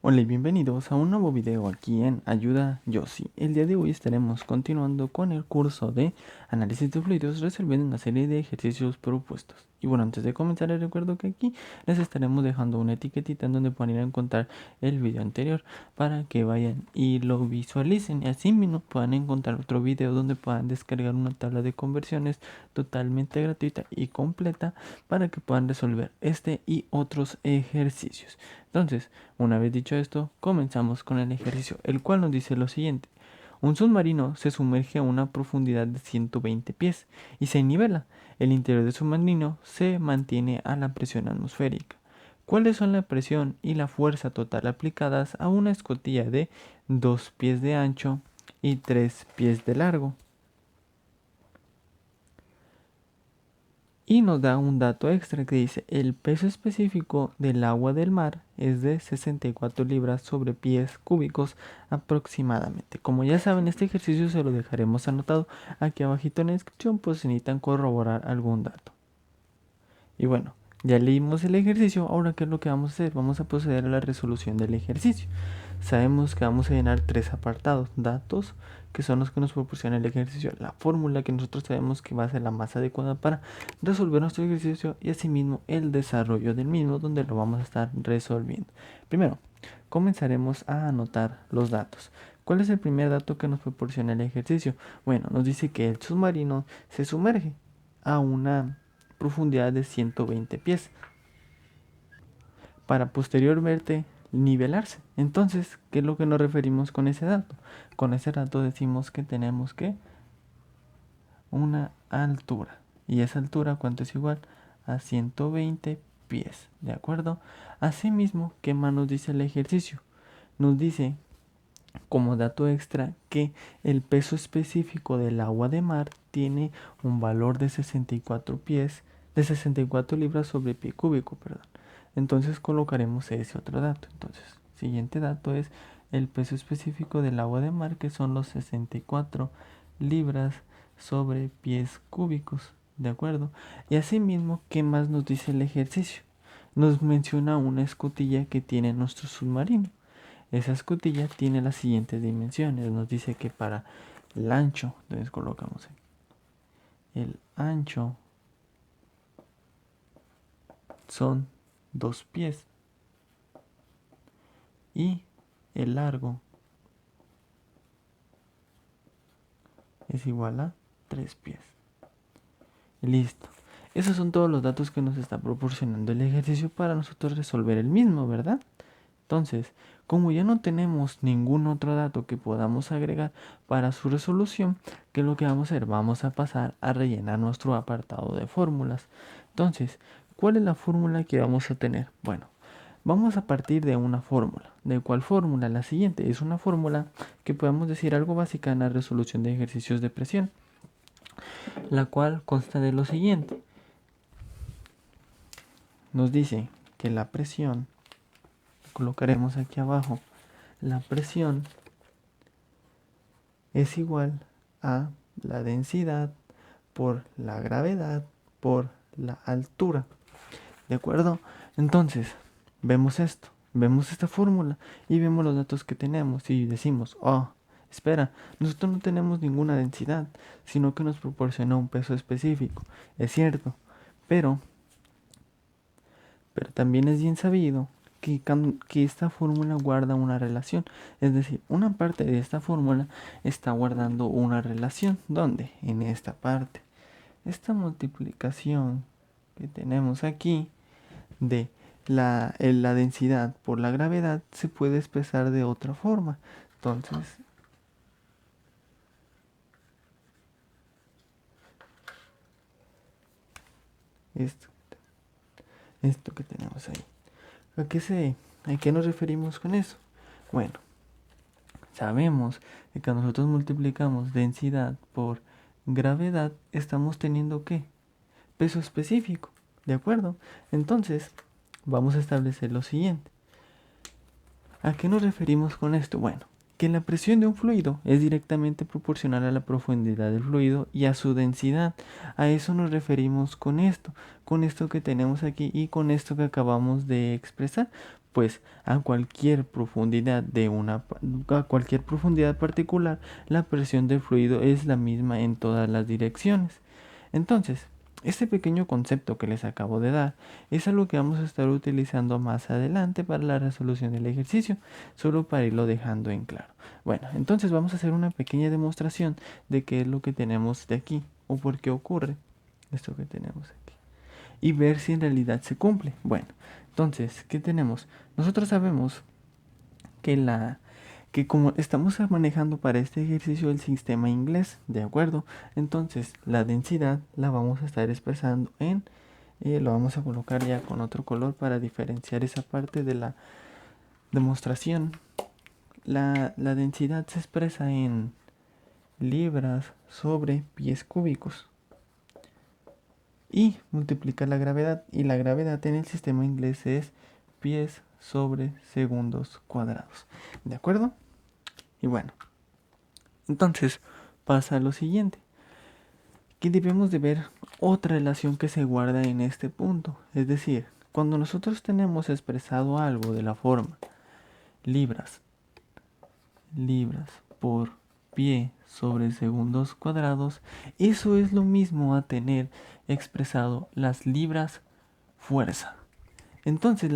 Hola y bienvenidos a un nuevo video aquí en Ayuda Yossi. El día de hoy estaremos continuando con el curso de análisis de fluidos resolviendo una serie de ejercicios propuestos. Y bueno, antes de comenzar les recuerdo que aquí les estaremos dejando una etiquetita en donde pueden ir a encontrar el video anterior para que vayan y lo visualicen y así mismo puedan encontrar otro video donde puedan descargar una tabla de conversiones totalmente gratuita y completa para que puedan resolver este y otros ejercicios. Entonces, una vez dicho esto, comenzamos con el ejercicio, el cual nos dice lo siguiente. Un submarino se sumerge a una profundidad de 120 pies y se nivela. El interior del submarino se mantiene a la presión atmosférica. ¿Cuáles son la presión y la fuerza total aplicadas a una escotilla de 2 pies de ancho y 3 pies de largo? Y nos da un dato extra que dice el peso específico del agua del mar es de 64 libras sobre pies cúbicos aproximadamente. Como ya saben, este ejercicio se lo dejaremos anotado aquí abajito en la descripción por si necesitan corroborar algún dato. Y bueno, ya leímos el ejercicio, ahora ¿qué es lo que vamos a hacer? Vamos a proceder a la resolución del ejercicio. Sabemos que vamos a llenar tres apartados: datos, que son los que nos proporciona el ejercicio, la fórmula que nosotros sabemos que va a ser la más adecuada para resolver nuestro ejercicio, y asimismo el desarrollo del mismo, donde lo vamos a estar resolviendo. Primero, comenzaremos a anotar los datos. ¿Cuál es el primer dato que nos proporciona el ejercicio? Bueno, nos dice que el submarino se sumerge a una profundidad de 120 pies para posteriormente nivelarse. Entonces, ¿qué es lo que nos referimos con ese dato? Con ese dato decimos que tenemos que una altura. ¿Y esa altura cuánto es igual? A 120 pies, ¿de acuerdo? Asimismo, ¿qué más nos dice el ejercicio? Nos dice como dato extra que el peso específico del agua de mar tiene un valor de 64 pies, de 64 libras sobre pie cúbico, perdón. Entonces colocaremos ese otro dato. Entonces, siguiente dato es el peso específico del agua de mar, que son los 64 libras sobre pies cúbicos, ¿de acuerdo? Y asimismo, ¿qué más nos dice el ejercicio? Nos menciona una escotilla que tiene nuestro submarino. Esa escotilla tiene las siguientes dimensiones. Nos dice que para el ancho, entonces colocamos aquí, el ancho son 2 pies y el largo es igual a 3 pies. Listo. Esos son todos los datos que nos está proporcionando el ejercicio para nosotros resolver el mismo, ¿verdad? Entonces, como ya no tenemos ningún otro dato que podamos agregar para su resolución, ¿qué es lo que vamos a hacer? Vamos a pasar a rellenar nuestro apartado de fórmulas. Entonces, ¿cuál es la fórmula que vamos a tener? Bueno, vamos a partir de una fórmula. ¿De cuál fórmula? La siguiente es una fórmula que podemos decir algo básica en la resolución de ejercicios de presión, la cual consta de lo siguiente. Nos dice que la presión, colocaremos aquí abajo, la presión es igual a la densidad por la gravedad por la altura. ¿De acuerdo? Entonces, vemos esto, vemos esta fórmula y vemos los datos que tenemos y decimos, oh, espera, nosotros no tenemos ninguna densidad, sino que nos proporciona un peso específico. Es cierto, pero también es bien sabido que esta fórmula guarda una relación. Es decir, una parte de esta fórmula está guardando una relación. ¿Dónde? En esta parte. Esta multiplicación que tenemos aquí de la densidad por la gravedad se puede expresar de otra forma. Entonces, esto que tenemos ahí. ¿A qué nos referimos con eso? Bueno, sabemos que cuando nosotros multiplicamos densidad por gravedad, estamos teniendo ¿qué? Peso específico, ¿de acuerdo? Entonces, vamos a establecer lo siguiente. ¿A qué nos referimos con esto? Bueno, que la presión de un fluido es directamente proporcional a la profundidad del fluido y a su densidad. A eso nos referimos con esto que tenemos aquí y con esto que acabamos de expresar. pues a cualquier profundidad particular, la presión del fluido es la misma en todas las direcciones. Entonces, este pequeño concepto que les acabo de dar es algo que vamos a estar utilizando más adelante para la resolución del ejercicio, solo para irlo dejando en claro. Bueno, entonces vamos a hacer una pequeña demostración de qué es lo que tenemos de aquí o por qué ocurre esto que tenemos aquí y ver si en realidad se cumple. Bueno, entonces, ¿qué tenemos? Nosotros sabemos que como estamos manejando para este ejercicio el sistema inglés, ¿de acuerdo? Entonces la densidad la vamos a estar expresando en, lo vamos a colocar ya con otro color para diferenciar esa parte de la demostración. La densidad se expresa en libras sobre pies cúbicos y multiplica la gravedad, y la gravedad en el sistema inglés es pies sobre segundos cuadrados, ¿de acuerdo? Y bueno, entonces pasa lo siguiente, que debemos de ver otra relación que se guarda en este punto. Es decir, cuando nosotros tenemos expresado algo de la forma libras por pie sobre segundos cuadrados, eso es lo mismo a tener expresado las libras fuerza. Entonces,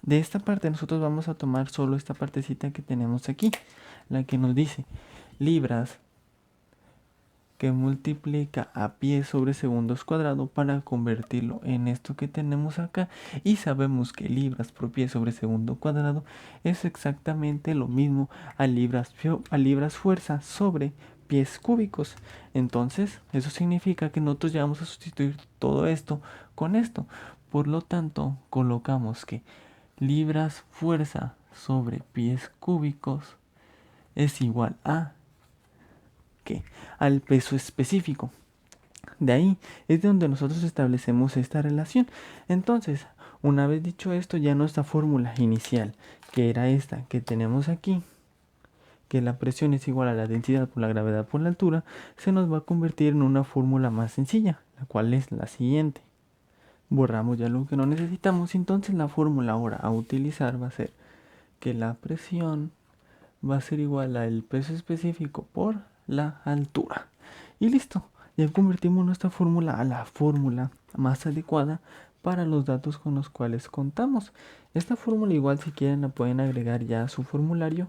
de esta parte nosotros vamos a tomar solo esta partecita que tenemos aquí, la que nos dice libras que multiplica a pie sobre segundos cuadrado para convertirlo en esto que tenemos acá, y sabemos que libras por pie sobre segundo cuadrado es exactamente lo mismo a libras fuerza sobre pies cúbicos. Entonces eso significa que nosotros ya vamos a sustituir todo esto con esto. Por lo tanto, colocamos que libras fuerza sobre pies cúbicos es igual a al peso específico. De ahí es de donde nosotros establecemos esta relación. Entonces, una vez dicho esto, ya nuestra fórmula inicial, que era esta que tenemos aquí, que la presión es igual a la densidad por la gravedad por la altura, se nos va a convertir en una fórmula más sencilla, la cual es la siguiente. Borramos ya lo que no necesitamos, entonces la fórmula ahora a utilizar va a ser que la presión va a ser igual al peso específico por la altura. Y listo, ya convertimos nuestra fórmula a la fórmula más adecuada para los datos con los cuales contamos. Esta fórmula igual, si quieren, la pueden agregar ya a su formulario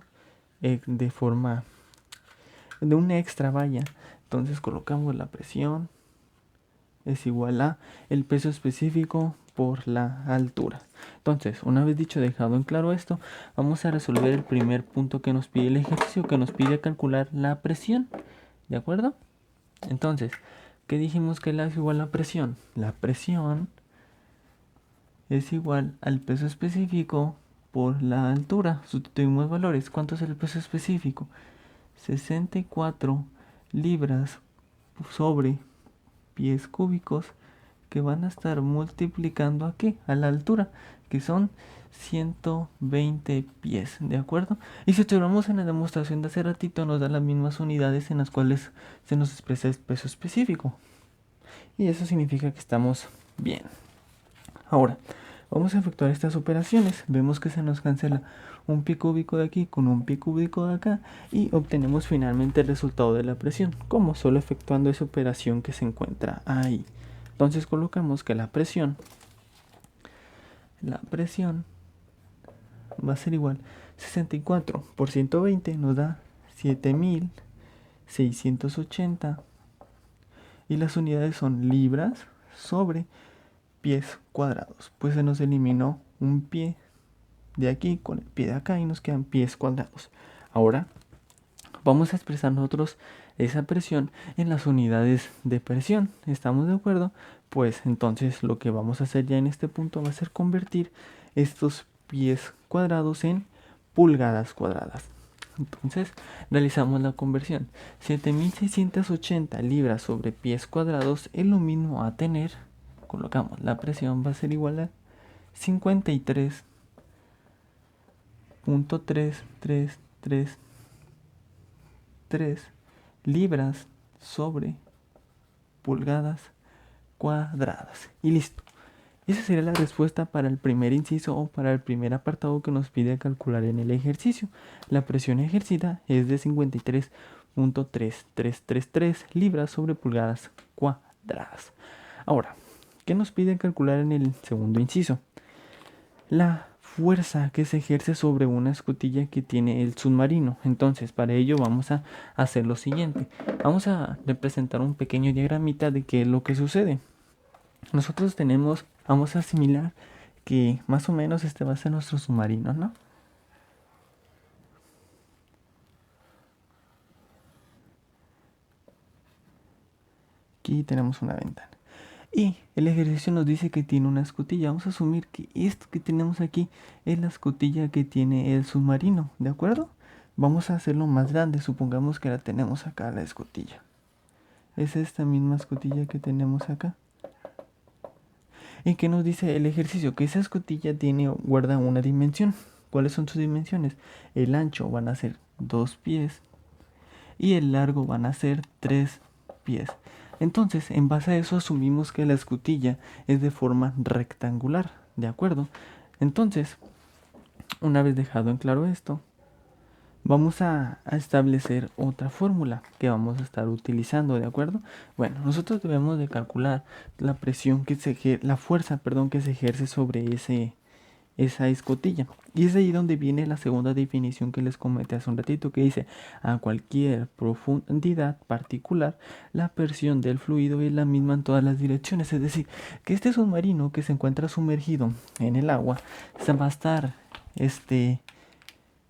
de forma de un extra, vaya. Entonces colocamos la presión es igual a el peso específico por la altura. Entonces, una vez dicho, dejado en claro esto, vamos a resolver el primer punto que nos pide el ejercicio, que nos pide calcular la presión. ¿De acuerdo? Entonces, ¿qué dijimos que es igual a la presión? La presión es igual al peso específico por la altura. Sustituimos valores. ¿Cuánto es el peso específico? 64 libras sobre pies cúbicos, que van a estar multiplicando aquí a la altura, que son 120 pies, ¿de acuerdo? Y si observamos en la demostración de hace ratito, nos da las mismas unidades en las cuales se nos expresa el peso específico, y eso significa que estamos bien. Ahora vamos a efectuar estas operaciones. Vemos que se nos cancela un pie cúbico de aquí con un pie cúbico de acá, y obtenemos finalmente el resultado de la presión, como solo efectuando esa operación que se encuentra ahí. Entonces colocamos que la presión va a ser igual 64 por 120 nos da 7680, y las unidades son libras sobre pies cuadrados. Pues se nos eliminó un pie de aquí con el pie de acá y nos quedan pies cuadrados. Ahora vamos a expresar nosotros esa presión en las unidades de presión. ¿Estamos de acuerdo? Pues entonces lo que vamos a hacer ya en este punto va a ser convertir estos pies cuadrados en pulgadas cuadradas. Entonces realizamos la conversión. 7680 libras sobre pies cuadrados es lo mismo a tener, colocamos la presión, va a ser igual a 53.3333 libras sobre pulgadas cuadradas. Y listo. Esa sería la respuesta para el primer inciso o para el primer apartado que nos pide calcular en el ejercicio. La presión ejercida es de 53.3333 libras sobre pulgadas cuadradas. Ahora, ¿qué nos pide calcular en el segundo inciso? La fuerza que se ejerce sobre una escotilla que tiene el submarino. Entonces, para ello vamos a hacer lo siguiente. Vamos a representar un pequeño diagramita de qué es lo que sucede. Nosotros vamos a asimilar que más o menos este va a ser nuestro submarino, ¿no? Aquí tenemos una ventana. Y el ejercicio nos dice que tiene una escotilla. Vamos a asumir que esto que tenemos aquí es la escotilla que tiene el submarino, ¿de acuerdo? Vamos a hacerlo más grande. Supongamos que la tenemos acá, la escotilla. Es esta misma escotilla que tenemos acá. ¿Y qué nos dice el ejercicio? Que esa escotilla guarda una dimensión. ¿Cuáles son sus dimensiones? El ancho van a ser 2 pies y el largo van a ser 3 pies. Entonces, en base a eso asumimos que la escotilla es de forma rectangular, ¿de acuerdo? Entonces, una vez dejado en claro esto, vamos a establecer otra fórmula que vamos a estar utilizando, ¿de acuerdo? Bueno, nosotros debemos de calcular la presión la fuerza, que se ejerce sobre esa escotilla. Y es ahí donde viene la segunda definición que les comenté hace un ratito, que dice: a cualquier profundidad particular, la presión del fluido es la misma en todas las direcciones. Es decir, que este submarino que se encuentra sumergido en el agua va a estar,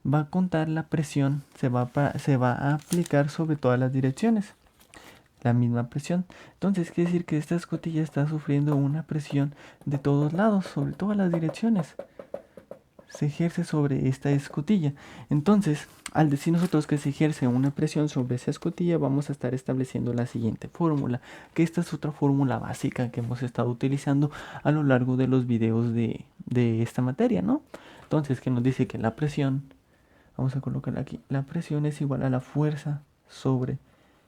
va a contar la presión, se va a aplicar sobre todas las direcciones, la misma presión. Entonces quiere decir que esta escotilla está sufriendo una presión de todos lados, sobre todas las direcciones. Se ejerce sobre esta escotilla. Entonces, al decir nosotros que se ejerce una presión sobre esa escotilla, vamos a estar estableciendo la siguiente fórmula, que esta es otra fórmula básica que hemos estado utilizando a lo largo de los videos de esta materia, ¿no? Entonces, que nos dice que la presión, vamos a colocar aquí, la presión es igual a la fuerza sobre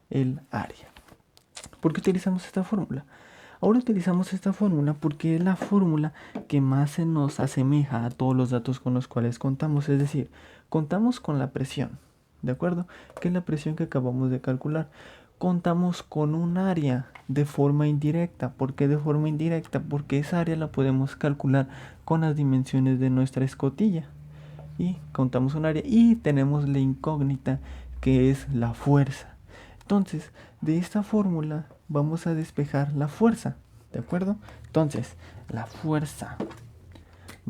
el área. ¿Por qué utilizamos esta fórmula? Ahora utilizamos esta fórmula porque es la fórmula que más se nos asemeja a todos los datos con los cuales contamos. Es decir, contamos con la presión, ¿de acuerdo? Que es la presión que acabamos de calcular. Contamos con un área de forma indirecta. ¿Por qué de forma indirecta? Porque esa área la podemos calcular con las dimensiones de nuestra escotilla. Y contamos un área y tenemos la incógnita, que es la fuerza. Entonces, de esta fórmula vamos a despejar la fuerza, ¿de acuerdo? Entonces, la fuerza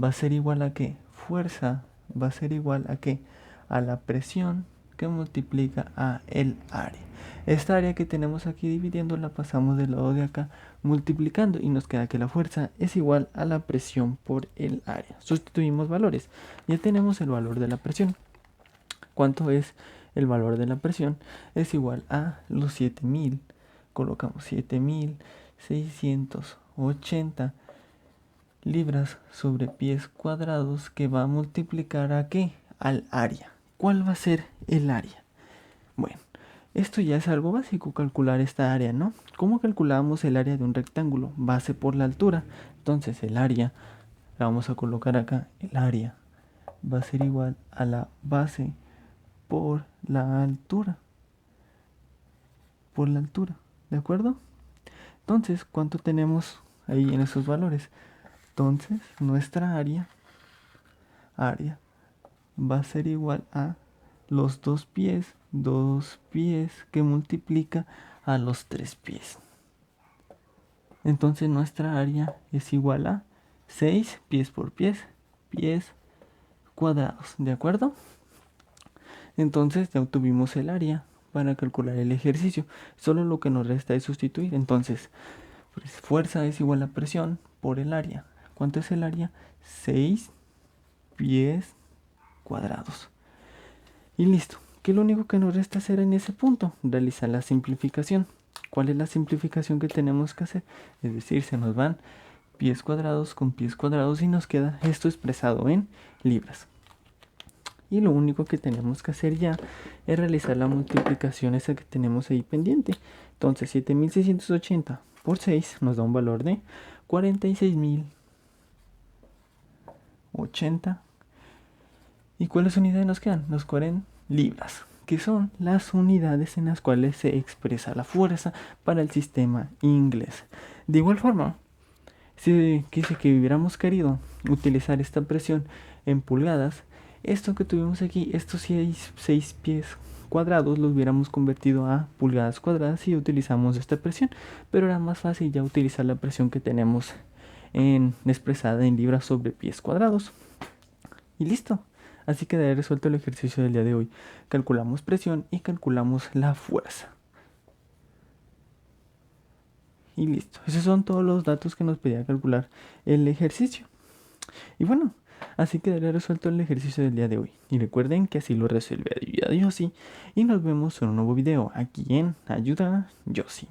va a ser igual a ¿qué? Fuerza va a ser igual a ¿qué? A la presión que multiplica a el área. Esta área que tenemos aquí dividiendo la pasamos del lado de acá multiplicando y nos queda que la fuerza es igual a la presión por el área. Sustituimos valores. Ya tenemos el valor de la presión. ¿Cuánto es el valor de la presión? Es igual a los 7000. Colocamos 7680 libras sobre pies cuadrados, que va a multiplicar ¿a qué? Al área. ¿Cuál va a ser el área? Bueno, esto ya es algo básico, calcular esta área, ¿no? ¿Cómo calculamos el área de un rectángulo? Base por la altura. Entonces el área, la vamos a colocar acá, el área va a ser igual a la base por la altura. Por la altura, ¿de acuerdo? Entonces, ¿cuánto tenemos ahí en esos valores? Entonces, nuestra área va a ser igual a los 2 pies que multiplica a los 3 pies. Entonces, nuestra área es igual a 6 pies por pies cuadrados, ¿de acuerdo? Entonces, ya obtuvimos el área para calcular el ejercicio. Solo lo que nos resta es sustituir. Entonces, pues, fuerza es igual a presión por el área. ¿Cuánto es el área? 6 pies cuadrados. Y listo. ¿Qué es lo único que nos resta hacer en ese punto? Realizar la simplificación. ¿Cuál es la simplificación que tenemos que hacer? Es decir, se nos van pies cuadrados con pies cuadrados y nos queda esto expresado en libras. Y lo único que tenemos que hacer ya es realizar la multiplicación esa que tenemos ahí pendiente. Entonces 7680 por 6 nos da un valor de 46.000 80. ¿Y cuáles unidades nos quedan? Nos quedan libras, que son las unidades en las cuales se expresa la fuerza para el sistema inglés. De igual forma, si hubiéramos querido utilizar esta presión en pulgadas, esto que tuvimos aquí, estos 6 pies cuadrados, los hubiéramos convertido a pulgadas cuadradas y utilizamos esta presión, pero era más fácil ya utilizar la presión que tenemos expresada en libras sobre pies cuadrados. Y listo. Así quedaría resuelto el ejercicio del día de hoy. Calculamos presión y calculamos la fuerza. Y listo. Esos son todos los datos que nos pedía calcular el ejercicio. Y bueno, así quedaría resuelto el ejercicio del día de hoy. Y recuerden que así lo resuelve Ayuda Yossi. Y nos vemos en un nuevo video aquí en Ayuda Yossi.